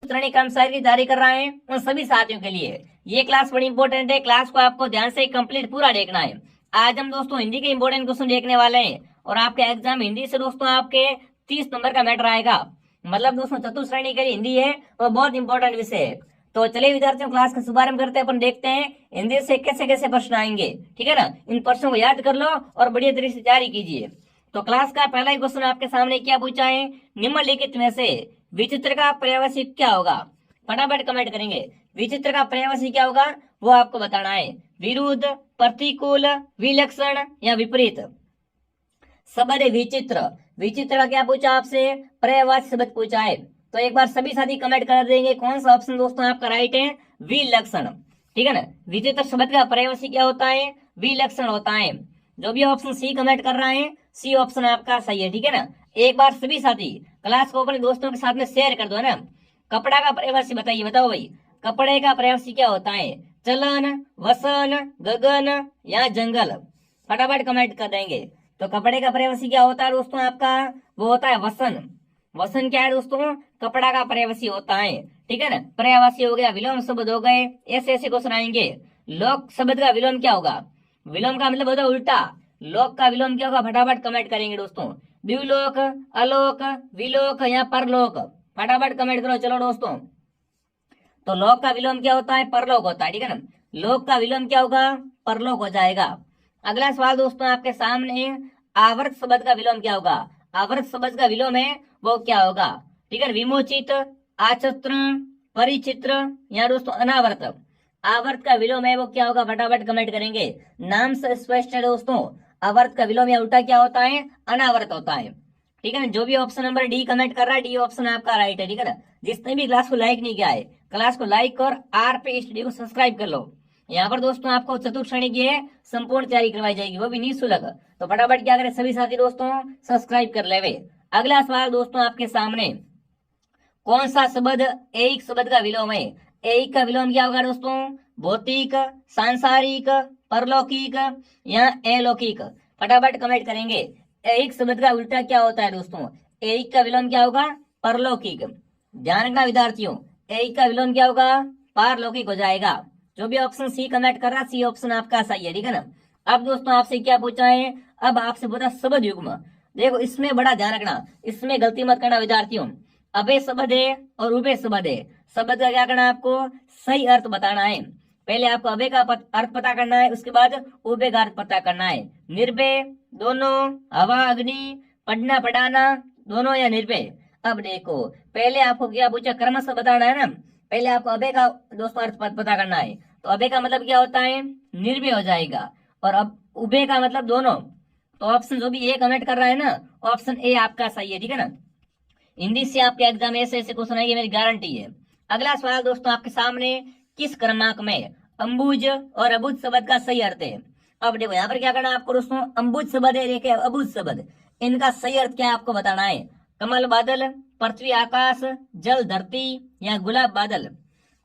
चतुश्रेणी कर्मचारी की तैयारी कर रहे हैं उन सभी साथियों के लिए ये क्लास बड़ी इंपॉर्टेंट है। क्लास को आपको ध्यान से कंप्लीट पूरा देखना है। आज हम दोस्तों हिंदी के इंपॉर्टेंट क्वेश्चन देखने वाले हैं और आपके एग्जाम हिंदी से दोस्तों आपके 30 नंबर का मैटर आएगा। मतलब दोस्तों चतुश्रेणी के लिए हिंदी है वो बहुत इंपॉर्टेंट विषय है। तो चलिए विद्यार्थियों क्लास का शुभारंभ करते हैं। अपन देखते हैं हिंदी से कैसे कैसे प्रश्न आएंगे, ठीक है ना। इन प्रश्नों को याद कर लो और बढ़िया तरीके से तैयारी कीजिए। तो क्लास का पहला ही क्वेश्चन आपके सामने क्या पूछा है, निम्नलिखित में से विचित्र का पर्यायवाची क्या होगा। फटाफट कमेंट करेंगे। विचित्र का पर्यायवाची क्या होगा वो आपको बताना है। विरुद्ध, प्रतिकूल, विलक्षण या विपरीत। शब्द है विचित्र। विचित्र का क्या पूछा आपसे, पर्यायवाची शब्द पूछा है। तो एक बार सभी साथी कमेंट कर देंगे कौन सा ऑप्शन दोस्तों आपका राइट है, विलक्षण, ठीक है ना। विचित्र शब्द का पर्यायवाची क्या होता है, विलक्षण होता है। जो भी ऑप्शन सी कमेंट कर रहा है सी ऑप्शन आपका सही है, ठीक है ना। एक बार सभी साथी क्लास को अपने दोस्तों के साथ में शेयर कर दो ना। कपड़ा का पर्यायवाची बताइए, बताओ भाई कपड़े का पर्यायवाची क्या होता है, चलन, वसन, गगन या जंगल। फटाफट कमेंट कर देंगे। तो कपड़े का पर्यायवाची क्या होता है दोस्तों आपका, वो होता है वसन। वसन क्या है दोस्तों, कपड़ा का पर्यायवाची होता है, ठीक है ना। पर्यायवाची हो गया, विलोम शब्द हो गए, ऐसे ऐसे क्वेश्चन आएंगे। लोक शब्द का विलोम क्या होगा, विलोम का मतलब होता है उल्टा। लोक का विलोम क्या होगा, फटाफट कमेंट करेंगे दोस्तों। द्विलोक, अलोक, विलोक या परलोक। फटाफट कमेंट करो चलो दोस्तों। तो लोक का विलोम क्या होता है, परलोक होता है, ठीक है ना। लोक का विलोम क्या होगा, परलोक हो जाएगा। अगला सवाल दोस्तों आपके सामने, आवर्त शब्द का विलोम क्या होगा। आवर्त शब्द का विलोम है वो क्या होगा, ठीक है। विमोचित, आचित्र, परिचित्र या दोस्तों अनावर्त। आवर्त का विलोम है वो क्या होगा, फटाफट कमेंट करेंगे। नाम से स्पष्ट है दोस्तों, आवर्त का विलोम या उल्टा क्या होता है, अनावर्त होता है, ठीक है ना। जो भी ऑप्शन नंबर डी कमेंट कर रहा है डी ऑप्शन आपका राइट है, ठीक है ना। जिसने भी क्लास को लाइक नहीं किया है क्लास को लाइक और आर पे स्टडी को सब्सक्राइब कर लो। यहाँ पर दोस्तों आपको चतुर्श्रेणी की है संपूर्ण तैयारी करवाई जाएगी, वो भी निःशुल्क। तो फटाफट क्या करें सभी साथी दोस्तों सब्सक्राइब कर ले। अगला सवाल दोस्तों आपके सामने, कौन सा शब्द एक शब्द का विलोम है। एक का विलोम क्या होगा दोस्तों, भौतिक, सांसारिक, परलौकिक या अलौकिक। फटाफट कमेंट करेंगे। एक शब्द का उल्टा क्या होता है दोस्तों, एक का विलोम क्या होगा, परलौकिक। ध्यान रखना विद्यार्थियों, एक का विलोम क्या होगा, पारलौकिक हो जाएगा। जो भी ऑप्शन सी कमेंट कर रहा सी ऑप्शन आपका सही है, ठीक है ना। अब दोस्तों आपसे क्या पूछा है, अब आपसे पूछा शब्द युग्म। देखो इसमें बड़ा ध्यान रखना, इसमें गलती मत करना विद्यार्थियों। अबे शब्द है और उबे शब्द है। शब्द का क्या करना है, आपको सही अर्थ बताना है। पहले आपको अबे का अर्थ पता करना है, उसके बाद उबे का अर्थ पता करना है। निर्भय दोनों, हवा अग्नि, पढ़ना पढ़ाना दोनों या निर्भय। अब देखो पहले आपको क्या पूछा, क्रमशः बताना है ना। पहले आपको अबे का दोस्तों अर्थ पता करना है। तो अबे का मतलब क्या होता है, निर्भय हो जाएगा। और अब उबे का मतलब दोनों। तो ऑप्शन जो भी ए कमेंट कर रहा है ना ऑप्शन ए आपका सही है, ठीक है ना। हिंदी से आपके एग्जाम ऐसे ऐसे क्वेश्चन आएंगे, मेरी गारंटी है। अगला सवाल दोस्तों आपके सामने, किस क्रमांक में अंबुज और अबुझ शब्द का सही अर्थ है। अब देखो यहाँ पर क्या करना है आपको दोस्तों, अंबुज शब्द है देखिए अबुझ शब्द, इनका सही अर्थ क्या है आपको बताना है। कमल बादल, पृथ्वी आकाश, जल धरती या गुलाब बादल।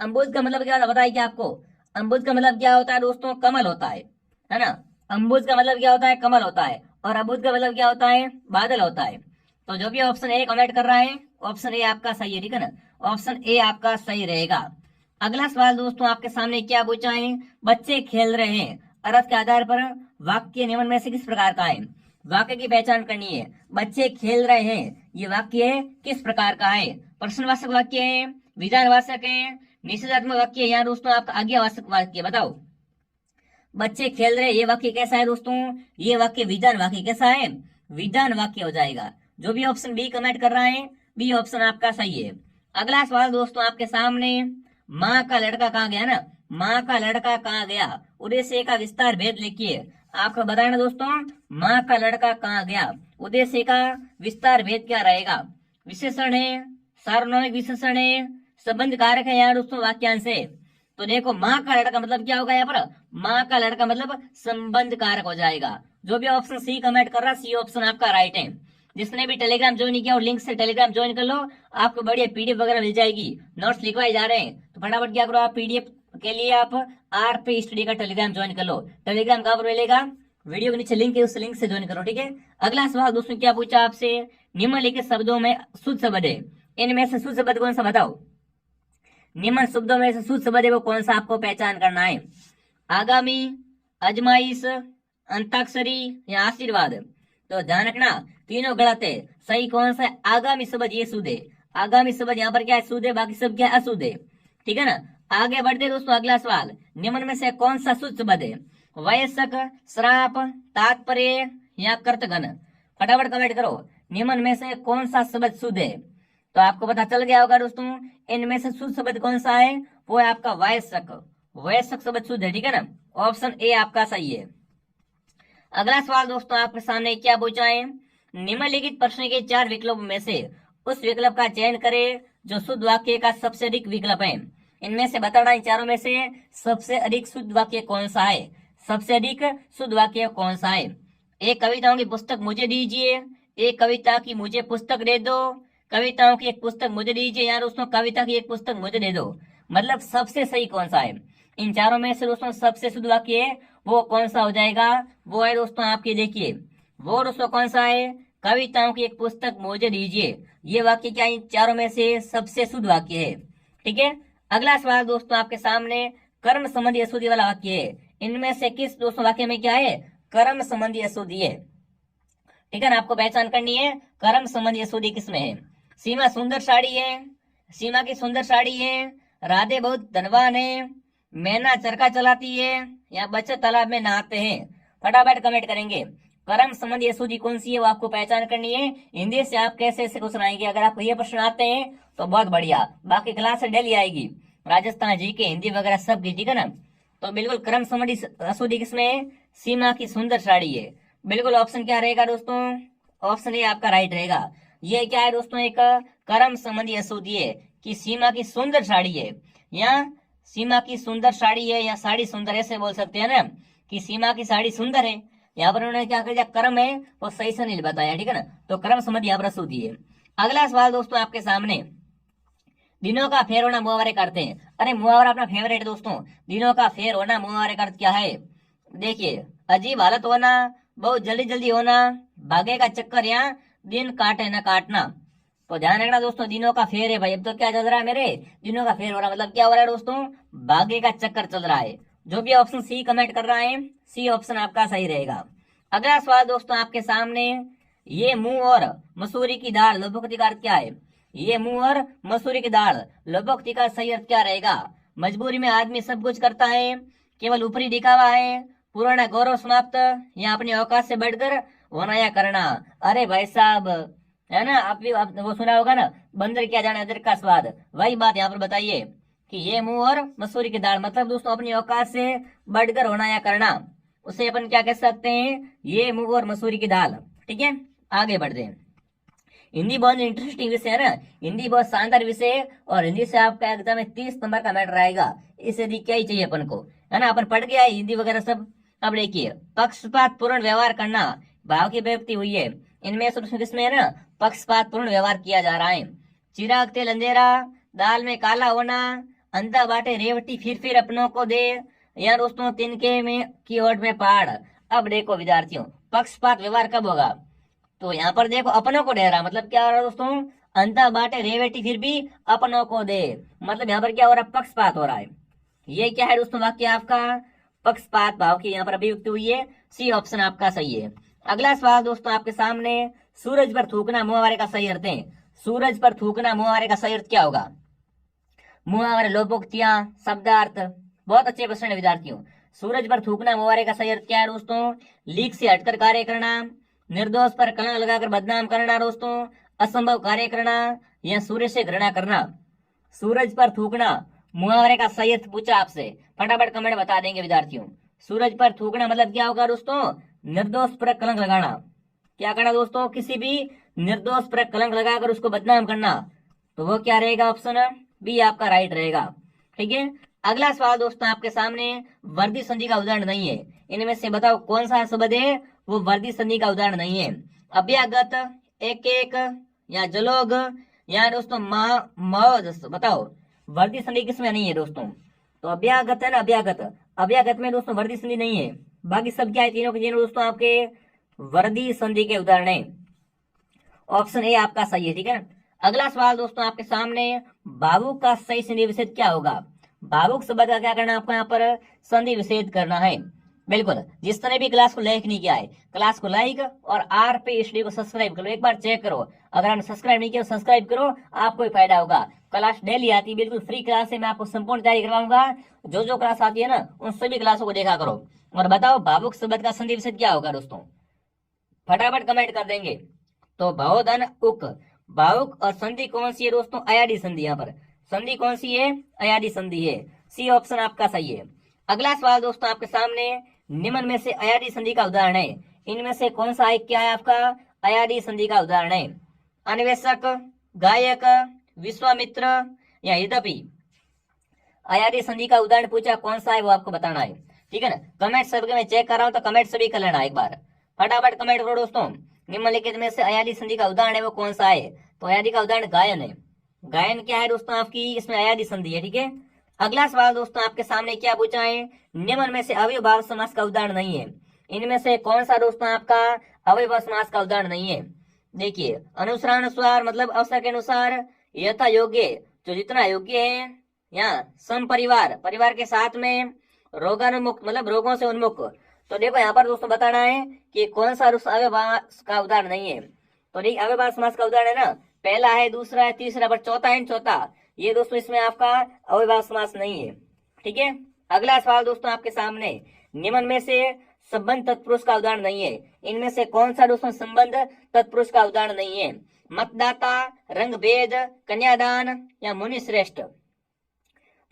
अंबुज का मतलब क्या होता है बताइए क्या आपको। अंबुज का मतलब क्या होता है दोस्तों, कमल होता है ना। अंबुज का मतलब क्या होता है, कमल होता है। और अबुझ का मतलब क्या होता है, बादल होता है। तो जो भी ऑप्शन ए कमेंट कर रहा है ऑप्शन ए आपका सही है, ठीक है ना। ऑप्शन ए आपका सही रहेगा। अगला सवाल दोस्तों आपके सामने क्या पूछा है, बच्चे खेल रहे हैं अर्थ के आधार पर वाक्य निम्न में से किस प्रकार का है। वाक्य की पहचान करनी है। बच्चे खेल रहे हैं ये वाक्य किस प्रकार का है, प्रश्नवाचक वाक्य है, विधानवाचक है, निषेधात्मक वाक्य है या दोस्तों आपका आज्ञावाचक वाक्य। बताओ बच्चे खेल रहे ये वाक्य कैसा है दोस्तों, ये वाक्य विधान वाक्य कैसा है, विधान वाक्य हो जाएगा। जो भी ऑप्शन बी कमेंट कर रहा है बी ऑप्शन आपका सही है। अगला सवाल दोस्तों आपके सामने, माँ का लड़का कहाँ गया ना, माँ का लड़का कहाँ गया, उद्देश्य का विस्तार भेद लिखिए। आपको बताना दोस्तों माँ का लड़का कहाँ गया, उद्देश्य का विस्तार भेद क्या रहेगा। विशेषण है, सार्वनामिक विशेषण है, संबंध कारक है या दोस्तों वाक्यांश है। तो देखो माँ का लड़का मतलब क्या होगा यहाँ पर, माँ का लड़का मतलब संबंध कारक हो जाएगा। जो भी ऑप्शन सी कमेंट कर रहा सी ऑप्शन आपका राइट है। जिसने भी टेलीग्राम ज्वाइन किया और लिंक से टेलीग्राम ज्वाइन कर लो, आपको बढ़िया पीडीएफ वगैरह मिल जाएगी, नोट्स लिखवाए जा रहे हैं। तो फटाफट क्या करो, आप पीडीएफ के लिए आप आर पे स्टडी का टेलीग्राम ज्वाइन कर लो। टेलीग्राम कहाँ पर मिलेगा, वीडियो के नीचे लिंक है, उस लिंक से ज्वाइन करो, ठीक है। अगला सवाल दोस्तों क्या पूछा आपसे, निम्नलिखित शब्दों में शुद्ध शब्द है, इनमें से शुद्ध शब्द कौन सा बताओ। निम्न शब्दों में से शुद्ध शब्द है वो कौन सा आपको पहचान करना है। आगामी, अजमाइश, अंताक्षरी या आशीर्वाद। तो ध्यान रखना तीनों गलत है, सही कौन सा है, आगामी शब्द ये शुद्ध है। आगामी शब्द यहाँ पर क्या है, शुद्ध है, बाकी सब क्या है, अशुद्ध है। ठीक है ना। आगे बढ़ते दोस्तों, अगला सवाल, निम्न में से कौन सा शुद्ध शब्द है, वयस्क, श्राप, तात्पर्य या कर्तघन। फटाफट कमेंट करो, निम्न में से कौन सा शब्द शुद्ध है। तो आपको पता चल गया होगा दोस्तों, इनमें से शुद्ध शब्द कौन सा है, वो है आपका वयस्क। वयस्क शब्द शुद्ध है, ठीक है ना। ऑप्शन ए आपका सही है। अगला सवाल दोस्तों आपके सामने क्या पूछा है, निम्नलिखित प्रश्न के 4 विकल्पों में से उस विकल्प का चयन करें जो शुद्ध वाक्य का सबसे अधिक विकल्प है। इनमें से बताना है चारों में से सबसे अधिक शुद्ध वाक्य कौन सा है, सबसे अधिक शुद्ध वाक्य कौन सा है। एक कविताओं की पुस्तक मुझे दीजिए, एक कविता की मुझे पुस्तक दे दो, कविताओं की एक पुस्तक मुझे दीजिए, या दोस्तों कविता की एक पुस्तक मुझे दे दो। मतलब सबसे सही कौन सा है, इन चारों में से दोस्तों सबसे शुद्ध वाक्य है वो कौन सा हो जाएगा, वो है दोस्तों आपके देखिए, वो दोस्तों कौन सा है, कविताओं की एक पुस्तक मुझे दीजिए। ये वाक्य क्या इन चारों में से सबसे शुद्ध वाक्य है। ठीक है। अगला सवाल दोस्तों आपके सामने कर्म संबंधी अशुद्धि वाला वाक्य है। इनमें से किस दोस्तों वाक्य में क्या है, कर्म संबंधी अशुद्धि है। ठीक है ना, आपको पहचान करनी है कर्म संबंधी अशुद्धि किसमें है। सीमा सुंदर साड़ी है, सीमा की सुंदर साड़ी है, राधे बहुत धनवान है, मैना चरखा चलाती है, या बच्चे तालाब में नहाते हैं। फटाफट कमेंट करेंगे कर्म संबंधी अशुद्धि कौन सी है, वो आपको पहचान करनी है। हिंदी से आप कैसे ऐसे क्वेश्चन आएंगे, अगर आपको ये प्रश्न आते हैं तो बहुत बढ़िया, बाकी क्लास से डेली आएगी, राजस्थान जी के, हिंदी वगैरह सब की। ठीक है ना। तो बिल्कुल कर्म संबंधी अशुद्धि किसमें है, सीमा की सुंदर साड़ी है। बिल्कुल ऑप्शन क्या रहेगा दोस्तों, ऑप्शन ए आपका राइट रहेगा। ये क्या है दोस्तों, एक कर्म संबंधी अशुद्धि है कि सीमा की सुंदर साड़ी है, या सीमा की सुंदर साड़ी है, या साड़ी सुंदर, ऐसे बोल सकते हैं ना कि सीमा की साड़ी सुंदर है। यहाँ पर उन्होंने क्या कर दिया, कर्म है वो सही से नहीं बताया। ठीक है ना, तो कर्म संबंधी यहाँ पर अशुद्धि है। अगला सवाल दोस्तों आपके सामने, दिनों का फेर होना मुहावरे करते हैं। अरे मुहावरा अपना फेवरेट है दोस्तों, दिनों का फेर होना मुहावरे का अर्थ क्या है। देखिए, अजीब हालत होना, बहुत जल्दी जल्दी होना, भागे का चक्कर, या दिन काटे न काटना। तो ध्यान रखना दोस्तों, दिनों का फेर है भाई। अब तो क्या चल रहा है मेरे, दिनों का फेर हो रहा है, मतलब क्या हो रहा है दोस्तों, भागे का चक्कर चल रहा है। जो भी ऑप्शन सी कमेंट कर रहा है, सी ऑप्शन आपका सही रहेगा। अगला सवाल दोस्तों आपके सामने, ये मूंग और मसूरी की दाल लोभोक्ति का अर्थ क्या है। ये मूंग और मसूरी की दाल लोभोक्ति का सही अर्थ क्या रहेगा। मजबूरी में आदमी सब कुछ करता है, केवल ऊपरी दिखावा है, पुराना गौरव समाप्त, या अपनी औकात से बढ़कर होना या करना। अरे भाई साहब, है ना, आप भी वो सुना होगा ना, बंदर क्या जाने अदरक का स्वाद, वही बात यहाँ पर बताइए कि ये मूंग और मसूरी की दाल, मतलब दोस्तों अपनी औकात से बढ़कर होना या करना, उसे अपन क्या कह सकते हैं, ये मूंग और मसूरी की दाल। ठीक है, आगे बढ़ते हैं। हिंदी बहुत इंटरेस्टिंग विषय है ना, हिंदी बहुत शानदार विषय है, और हिंदी से आपका एग्जाम में 30 नंबर का मैटर आएगा। इससे अधिक क्या ही चाहिए अपन को, है ना, अपन पढ़ के आए हिंदी वगैरह सब। अब देखिए, पक्षपात पूर्ण व्यवहार करना, भाव की व्यक्ति हुई है। इनमें से किसमें है ना, पक्षपात पूर्ण व्यवहार किया जा रहा है। चिराग तेल अंधेरा, दाल में काला होना, अंधा बाटे रेवटी फिर अपनों को दे, या दोस्तों तिनके में की ओट में पहाड़। अब देखो विद्यार्थियों, पक्षपात व्यवहार कब होगा, तो यहाँ पर देखो अपनों को दे रहा, मतलब क्या हो रहा है दोस्तों, अंधा बाटे रेवटी फिर भी अपनों को दे, मतलब यहाँ पर क्या हो रहा है, पक्षपात हो रहा है। ये क्या है दोस्तों वाक्य आपका, पक्षपात भाव की यहाँ पर अभिव्यक्ति हुई है। सी ऑप्शन आपका सही है। अगला सवाल दोस्तों आपके सामने, सूरज पर थूकना मुहावरे का सही अर्थ है। सूरज पर थूकना मुहावरे का सही अर्थ क्या होगा। मुहावरे, लोपोक्तियां, शब्दार्थ, बहुत अच्छे प्रश्न है विद्यार्थियों। सूरज पर थूकना मुहावरे का सही अर्थ क्या है दोस्तों, लीक से हटकर कार्य करना, निर्दोष पर कलंक लगाकर बदनाम करना दोस्तों, असंभव कार्य करना, या सूर्य से घृणा करना। सूरज पर थूकना मुहावरे का सही अर्थ पूछा आपसे, फटाफट कमेंट बता देंगे विद्यार्थियों। सूरज पर थूकना मतलब क्या होगा दोस्तों, निर्दोष पर कलंक लगाना। क्या करना दोस्तों, किसी भी निर्दोष पर कलंक लगाकर उसको बदनाम करना। तो वो क्या रहेगा, ऑप्शन बी आपका राइट रहेगा। ठीक है। अगला सवाल दोस्तों आपके सामने, वर्दी संधि का उदाहरण नहीं है। इनमें से बताओ कौन सा शब्द है वो वर्दी संधि का उदाहरण नहीं है। अभ्यागत, एक एक, या जलोग, या दोस्तों बताओ वर्दी संधि किसमें नहीं है दोस्तों। तो अभ्यागत है ना, अभ्यागत, अभ्यागत में दोस्तों वर्दी संधि नहीं है। बाकी सब क्या है, तीनों के तीनों दोस्तों आपके वर्दी संधि के उदाहरण है। ऑप्शन ए आपका सही है। ठीक है। अगला सवाल दोस्तों आपके सामने, भावुक का सही संधि विच्छेद क्या होगा? भावुक शब्द का क्या करना है आपको यहाँ पर? संधि विच्छेद करना है। बिल्कुल, जिसने भी क्लास को लाइक नहीं किया है, क्लास को लाइक और आर पे इस वीडियो को सब्सक्राइब करो, एक बार चेक करो। अगर आपने सब्सक्राइब नहीं किया तो सब्सक्राइब करो, आपको ही फायदा होगा। क्लास डेली आती है, बिल्कुल फ्री क्लास है, मैं आपको संपूर्ण तैयारी करवाऊंगा। जो क्लास आती है ना, उन सभी क्लासों को देखा करो। और बताओ भावुक शब्द का संधि विच्छेद क्या होगा दोस्तों? फटाफट कमेंट कर देंगे। तो भवोधन उक, भावुक और संधि कौन सी है दोस्तों? अयादी संधि। यहाँ पर संधि कौन सी है? अयादी संधि है। सी ऑप्शन आपका सही है। अगला सवाल दोस्तों आपके सामने, निम्न में से अयादी संधि का उदाहरण है, इनमें से कौन सा एक क्या है आपका अयादी संधि का उदाहरण है? अन्वेषक, गायक, विश्वामित्र या यद्यपि? अयादी संधि का उदाहरण पूछा, कौन सा है वो आपको बताना है। ठीक है ना, कमेंट सभी मैं चेक कर रहा हूं, तो कमेंट सभी कर लेना एक बार, फटाफट कमेंट करो दोस्तों। निम्नलिखित में से अयादी संधि का उदाहरण है वो कौन सा है? तो अयादी का उदाहरण गायन है। गायन क्या है दोस्तों आपकी? इसमें अयादी संधि है। ठीक है, अगला सवाल दोस्तों आपके सामने क्या पूछा है? निम्न में से अव्ययभाव समास का उदाहरण नहीं है, इनमें से कौन सा दोस्तों आपका अव्ययभाव समास का उदाहरण नहीं है? देखिए, अनुसार मतलब अवसर के अनुसार, यथा योग्य जो जितना योग्य है, या सम परिवार परिवार के साथ में, रोगानुमुक्त मतलब रोगों से उन्मुख। तो देखो यहाँ पर दोस्तों बताना है कि कौन सा अव्ययभाव का उदाहरण नहीं है। तो देखिए अव्ययभाव समास का उदाहरण है ना, पहला है, दूसरा है, तीसरा, पर चौथा है, चौथा ये दोस्तों इसमें आपका अव्ययभाव समास नहीं है। ठीक है, अगला सवाल दोस्तों आपके सामने, निम्न में से संबंध तत्पुरुष का उदाहरण नहीं है, इनमें से कौन सा दोस्तों संबंध तत्पुरुष का उदाहरण नहीं है? मतदाता, रंग भेद, कन्यादान या मुनि श्रेष्ठ?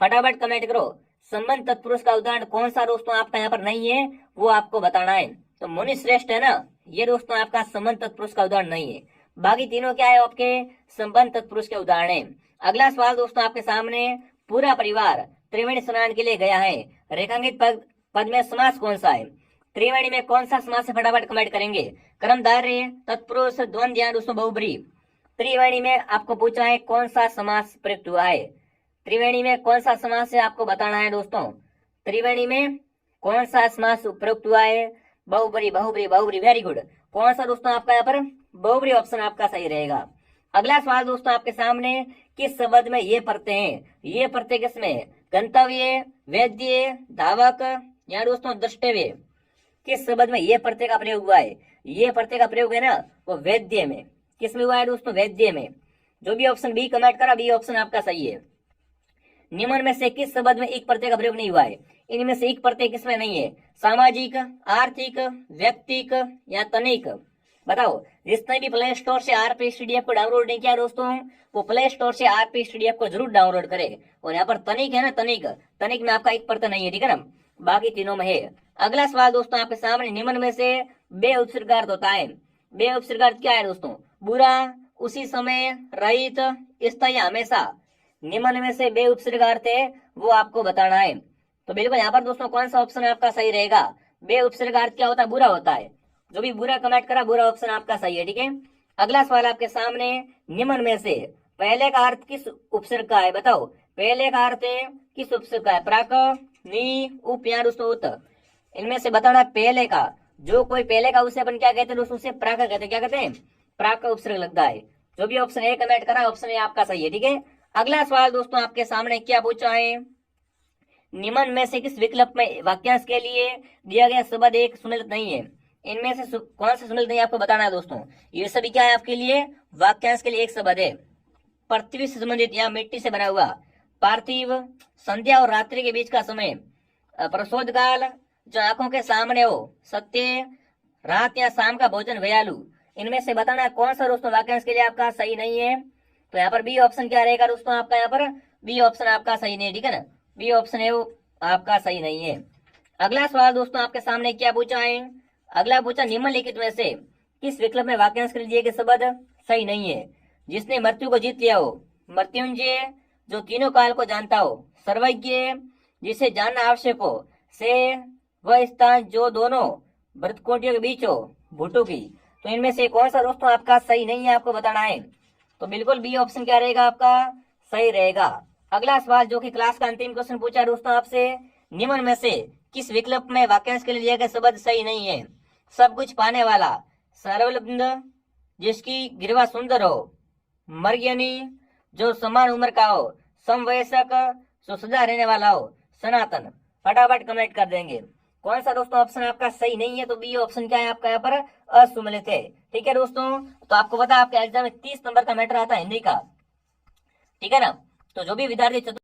फटाफट कमेंट करो, संबंध तत्पुरुष का उदाहरण कौन सा दोस्तों आपका यहाँ पर नहीं है, वो आपको बताना है। तो मुनि श्रेष्ठ है ना, ये दोस्तों आपका संबंध तत्पुरुष का उदाहरण नहीं है। बाकी तीनों क्या है आपके? संबंध तत्पुरुष के उदाहरण है। अगला सवाल दोस्तों आपके सामने, पूरा परिवार त्रिवेणी स्नान के लिए गया है, रेखांकित पद में समास कौन सा है? त्रिवेणी में कौन सा समास है? फटाफट कमेंट करेंगे। कर्मधारय, तत्पुरुष, द्वंद्व या दोस्तों बहुब्री? त्रिवेणी में आपको पूछा है कौन सा समास प्रयुक्त हुआ है? त्रिवेणी में कौन सा समास है आपको बताना है दोस्तों। त्रिवेणी में कौन सा समास प्रयुक्त हुआ है? बहुब्री, बहुब्री, बहुब्री, वेरी गुड। कौन सा दोस्तों आपका यहाँ पर? बहुब्री ऑप्शन आपका सही रहेगा। अगला सवाल दोस्तों आपके सामने, किस शब्द में ये प्रत्यय हैं? ये प्रत्यय किसमें? गंतव्य, वेद्य, धावक या दोस्तों द्रष्टव्य? किस शब्द में ये प्रत्यय का प्रयोग हुआ है? ये प्रत्यय का प्रयोग है ना, वो वेद्य में। किस में हुआ है दोस्तों? वेद्य में। जो भी ऑप्शन बी कमेंट करा, बी ऑप्शन आपका सही है। निम्न में से किस शब्द में एक प्रत्यय का प्रयोग नहीं हुआ है? इनमें से एक प्रत्यय किसमें नहीं है? सामाजिक, आर्थिक, व्यक्तिक या तनिक? बताओ, जिसने भी प्ले स्टोर से आरपी स्टूडियो को डाउनलोड नहीं किया दोस्तों, वो प्ले स्टोर से आरपी स्टूडियो को जरूर डाउनलोड करे। और यहाँ पर तनिक है ना, तनिक, तनिक में आपका एक प्रत्यय नहीं है। ठीक है ना, बाकी तीनों में है। अगला सवाल दोस्तों आपके सामने, निम्न में से बे उपसर्गार्थ होता है, बे उपसर्गार्थ क्या है दोस्तों? बुरा, उसी समय, रहित, स्थायी, हमेशा? निम्न में से बे उपसर्गार्थ है वो आपको बताना है। तो बिल्कुल यहाँ पर दोस्तों कौन सा ऑप्शन आपका सही रहेगा? बे उपसर्गार्थ क्या होता है? बुरा होता है। जो भी बुरा कमेंट करा, बुरा ऑप्शन आपका सही है। ठीक है, अगला सवाल आपके सामने, निम्न में से पहले का अर्थ किस उपसर्ग का है? बताओ, पहले का अर्थ किस उपसर्ग का है? प्राक, नी, उप या दोस्तों उत? इनमें से बताना पहले का। जो कोई पहले का उसे अपन क्या कहते हैं दोस्तों? उसे प्राक कहते हैं। क्या कहते हैं? प्राक का उपसर्ग लगता है। जो भी ऑप्शन ए कमेंट करा, ऑप्शन ए आपका सही है। ठीक है, अगला सवाल दोस्तों आपके सामने क्या पूछा है? निम्न में से किस विकल्प में वाक्यांश के लिए दिया गया शब्द एक सुमेलित नहीं है? इनमें से कौन सा सुमेलित नहीं आपको बताना है दोस्तों। ये सभी क्या है आपके लिए? वाक्यांश के लिए एक शब्द है। पृथ्वी से संबंधित या मिट्टी से बना हुआ, पार्थिव, संध्या और रात्रि के बीच का समय, प्रसोदकाल, जो आंखों के सामने हो, सत्य, रात या शाम का भोजन, भयालु? इनमें से बताना कौन सा दोस्तों वाक्यांश के लिए आपका सही नहीं है। तो यहाँ पर बी ऑप्शन क्या रहेगा दोस्तों आपका? यहाँ पर बी ऑप्शन आपका सही नहीं है। ठीक है ना, बी ऑप्शन है वो आपका सही नहीं है। अगला सवाल दोस्तों आपके सामने क्या पूछा है? अगला पूछा, निम्नलिखित में से किस विकल्प में वाक्यांश के लिए शब्द सही नहीं है? जिसने मृत्यु को जीत लिया हो, मृत्युंजय, जो तीनों काल को जानता हो, सर्वज्ञ, जिसे जानना आवश्यक हो, से, वह स्थान जो दोनों भृतकोटियों के बीच हो, भुटुकी? तो इनमें से कौन सा दोस्तों आपका सही नहीं है, आपको बताना है। तो बिल्कुल बी ऑप्शन क्या रहेगा आपका? सही रहेगा। अगला सवाल जो कि क्लास का अंतिम क्वेश्चन पूछा दोस्तों आपसे, निम्न में से किस विकल्प में वाक्यांश के लिए दिया गया शब्द सही नहीं है? सब कुछ पाने वाला, सर्वलब्ध, जिसकी गिरवा सुंदर हो, मर्ग यानी जो समान उम्र का हो, समवयस्क, जो सदा रहने वाला हो, सनातन। फटाफट कमेंट कर देंगे। कौन सा दोस्तों ऑप्शन आपका सही नहीं है, तो बी ऑप्शन क्या है आपका यहाँ पर, असुमलित है। ठीक है दोस्तों, तो आपको पता है आपके एग्जाम में 30 नंबर का मैटर आता है हिंदी का, ठीक है ना। तो जो भी विद्यार्थी